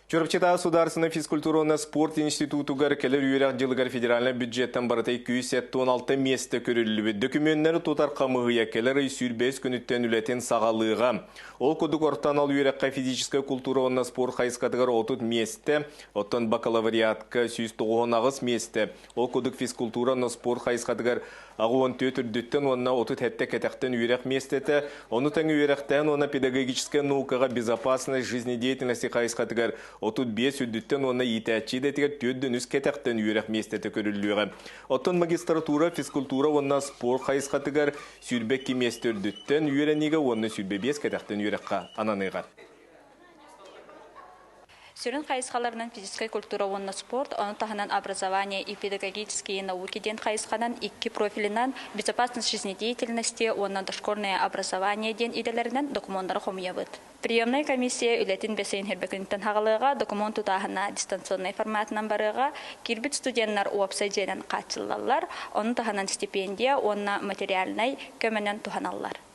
Чорапчата Сударсына физкультурона спорт институтугар келер үйрек жылыгар федеральный бюджеттен барытай 216 месті көрілі. Документтері тутар қамығыя келер сүйрбес күніттен үлетен сағалыға. Ол кодук ортан ал үйрекқа физическая культура онна спорт қайысқатығар 30 месті, оттан бакалавриатқа 190 месті. Ол кодук физкультура онна спорт қайысқатығар ағуын төтірдіттен онна 30 хәтті кәтәқтен үйрек местеті. Оны тәңі үйректен онна педагогическая наукаға безопасность жизнедеятельности қайысқатығар 35 үддіттен оны етәтші дәтігер төддің үз кәтәқтен үйрек местеті көрілуіға. Оттан магистратура, физкультура онна спорт қайысқатығар сүрбек кеместі үрдіттен үйренеге оны сүрбебес кәтәқтен үйрекқа ананыға. Сөрін қайысқаларынан физическая культура онна спорт, оны тағынан образование и педагогические науки ден қайысқанан 2 профилінен безопасность жизнедеятельности, онна дошкольное образование ден иделерінен документтары қомиябыд. Приемная комиссия үлетін бәсейін хербекінттен хағалыға документ тұтағына дистанционный форматынан барыға кирбит студенттар уапсай жәнен қатшылалар, оны тағынан стипендия, онна материальный көменен тұханалар.